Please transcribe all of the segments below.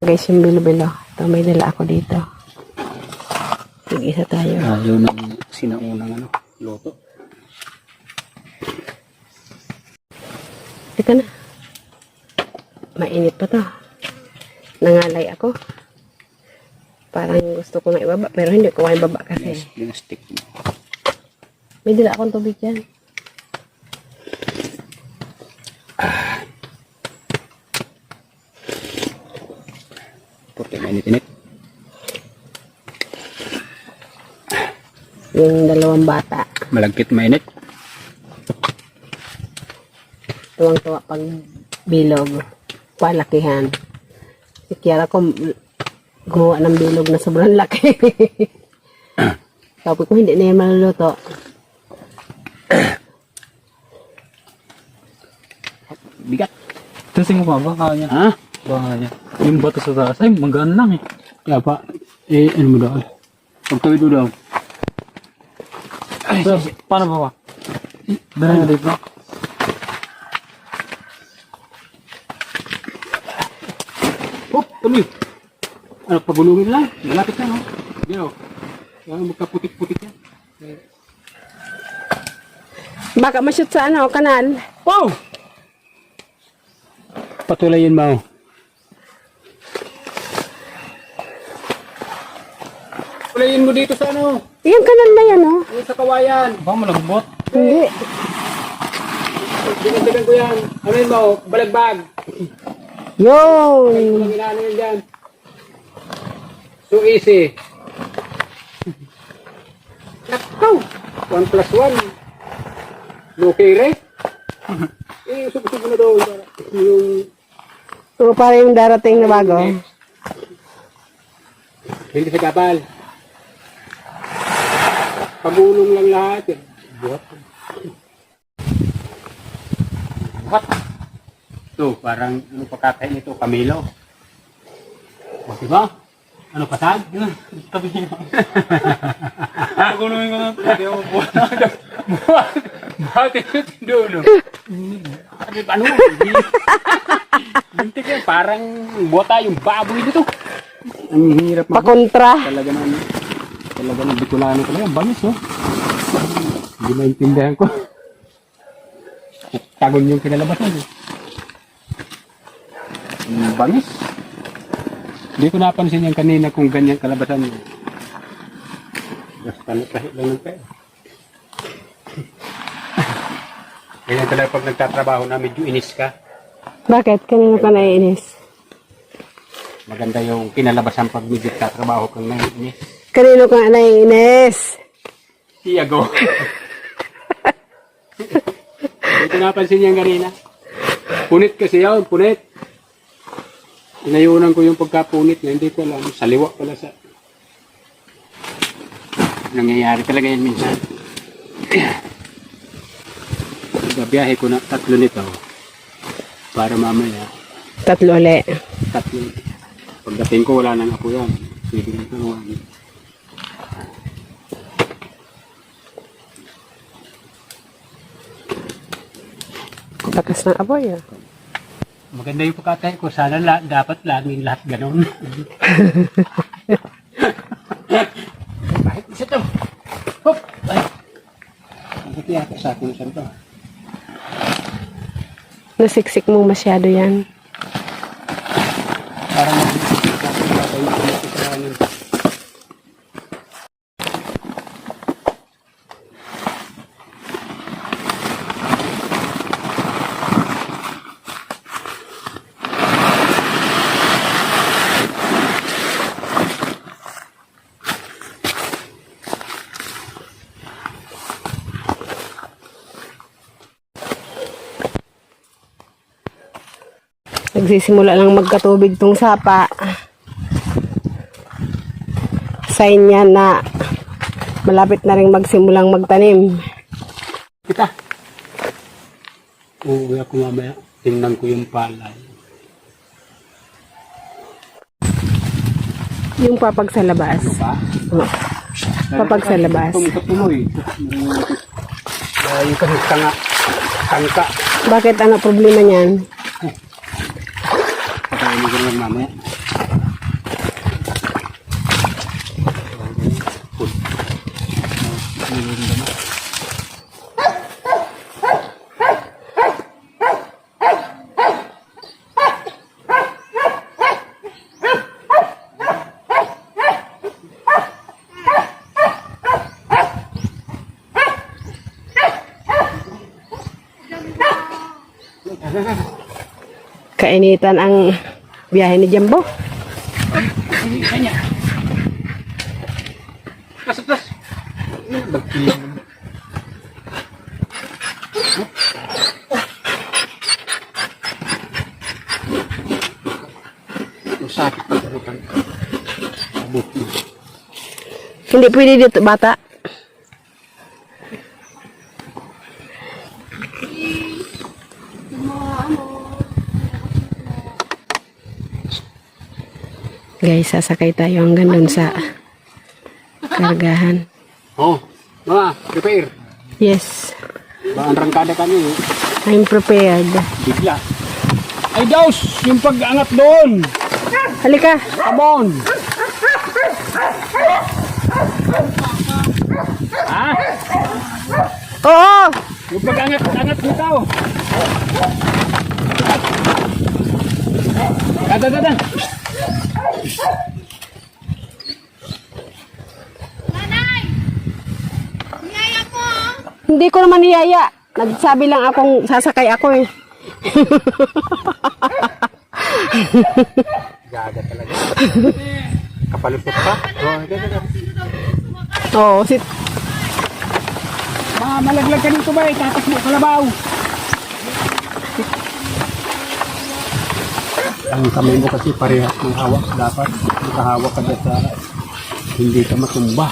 Guys, yung bilo-bilo. Ito, may dala ako dito. Sige, isa tayo. Ayaw ng sinaunang luto. Teka na. Mainit pa to. Nangalay ako. Parang gusto ko na ibaba, pero hindi ko kaya ibaba kasi. Stick mo. May dala akong tubig yan. Puti, mainit-init. Yung dalawang bata. Malagkit mainit. Tuwang-tuwa pag bilog. Palakihan. Si Kiara ko gumawa ng bilog na sobrang laki. Sabi ko hindi na yan maluluto. Bigat. Testing mo pa, baka niya. Ha? Baka niya. Yung bato sa taas, ay magaan lang eh. Kaya pa. Ano mo daw? Pagtawid mo daw. So, paano ba ba? Dala na dito. Hop, tuloy. Ano, pagulungin lang. Malapit lang, Yan, Kaya magkaputik-putik yan. Baka ma-shoot sa kanal. Wow! Patulayin mo. Patulayin mo dito sa Yung kanal na yan, oh. Yung sa kawayan. Baka malambot. Hindi. Dinagdagan ko yan. Ano yun mo? Balagbag. Yun. Walang inaano yun dyan. So easy. Nakaw! 1 plus 1. Okay, right? Subo-subo na daw. Yung... So, para yung darating na bago. Hindi sa gabal. Pagulong lang lahat. Buhat. Buhat. Ito, parang ano pagkakain ito, Camilo. O, diba? Ano patag? Tabi niya. Pagulungin ko na, hindi ako buwan na. Buhat ito doon. Ano? Bintik yan, parang buwata yung baboy dito. Ang hirap Pakontra. Talaga ng Bicolano talaga. Ang bangis, Hindi maintindihan ko. Tagon yung kinalabasan. Ang bangis. Hindi ko napansin yan kanina kung ganyan kalabasan niya. Basta nakahit lang ng pera. Ganyan talaga pag nagtatrabaho na medyo inis ka. Bakit? Kanino ka naiinis? Maganda yung kinalabasan pag medyo nagtatrabaho kang naiinis. Kanino ka naiinis? Tiago. Hindi ko napansin yan kanina. Punit kasi yun, punit. Inayunan ko yung pagkapunit na hindi ko alam. Saliwa pala sa... Nangyayari talaga yan minsan. Gabiyahe ko na 3 nito. Para mamaya. 3 ulit. 3. Pagdating ko wala nang ako yan. Pwede na ito. Lakas ng apoy, Maganda yung pagkatay ko. Sana dapat laging lahat ganun. Bakit isa to? Hop! Ay! Bakit yata sa akin saan to? Nasiksik mo masyado yan. Parang nasiksik sa akin. Nagsisimula lang magkatubig tong sapa. Sign yan na malapit na rin magsimulang magtanim. Kita! Uuwi ako mamaya. Tingnan ko yung palay. Yung papag sa labas. Pa? Oh. Papag sa labas. Tuloy. Yung tangka. Bakit ano problema niyan? Pagkain ko lang mamaya. Kainitan ang biyahe ni Jumbo. Kanya. Tas. Bagpilin. Sakit pa rin kan. Abot. Hindi pwede dito, bata. Guys, sasakay tayo hanggang dun sa kargahan. Oh, mga prepare. Yes, Ba ang rangkada kami. I'm prepared. Bigla. Ay Daus, yung pag-angat doon. Halika. Come on. Ha? Oo! Yung pag-angat dito. Dadan. Hindi ko naman niyaya. Nagsabi lang akong sasakay ako eh. Gaga talaga. Kapalupot pa. Oh, dadan. Oo, Malaglag ka dito ba? Tatas mo kalabaw. Ang kamay mo kasi parehas ng hawak. Dapat makahawak ka dyan sa hindi ka matumba.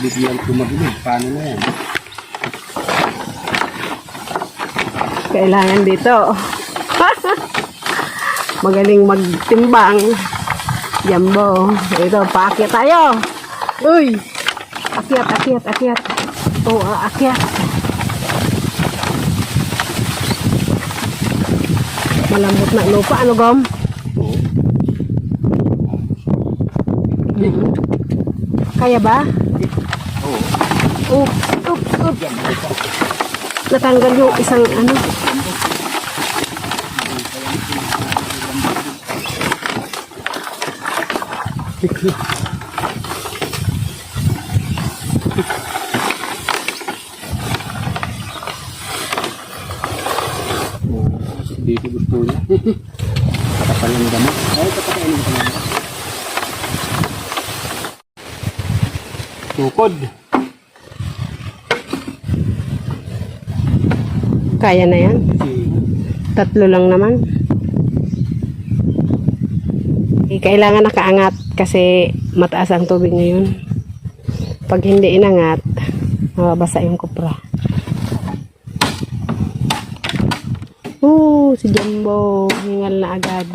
Bigyan tumagilid. Paano na yan? kailangan dito. Magaling magtimbang. Jumbo. Ito, paakyat tayo. Uy! Akyat. Oo, akyat. Malambot na lupa. Ano, Gom? Kaya ba? Oo. Oops. Natanggal yung isang ano. Dito gusto niya. Katapalan ng damo. Ay, katapalan ng damo. Tukod. Kaya na yan. 3 lang naman. Kailangan nakaangat kasi mataas ang tubig ngayon. Pag hindi inangat, mababasa yung kupra. Si Jumbo, hingal na agad.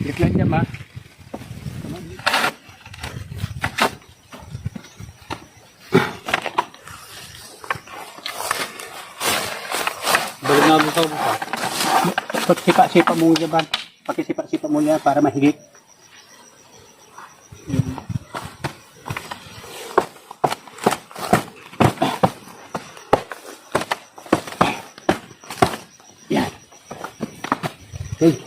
Liklan niya ba? Balik na ako sa buka. Sipa-sipa mo niya ba? Pakisipa-sipa mo niya para mahigit. Yan. Okay.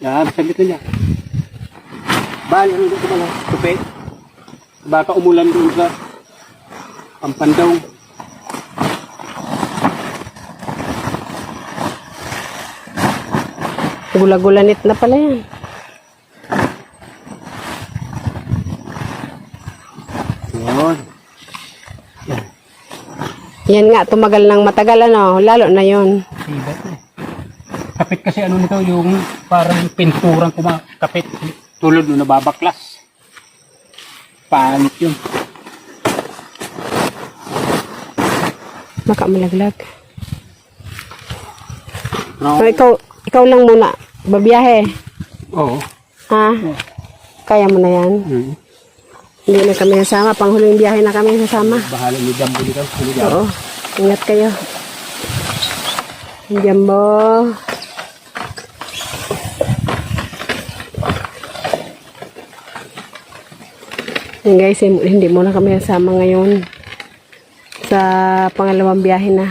Yan, saglit na niya. Bali, ano dito ba lang? Tupi. Baka umulan doon sa Pampandaw. Gula-gulanit na pala yan. Yun. Yan nga, tumagal ng matagal ano. Lalo na yun. Sibat na. kapit kasi ano nito, yung parang pinturang kumakapit. Tulad nung nababaklas. Pangit yun. Baka malaglag. No? So, ikaw lang muna. Babiyahe. Oo. Ha? Kaya mo na yan. Hmm. Hindi na kami nasama. Panghuling biyahe na kami nasama. Bahala ni Jumbo dito. Ano dyan? Oo. Ingat kayo. Jumbo. Yan guys, hindi mo na kami nasama ngayon sa pangalawang biyahe na.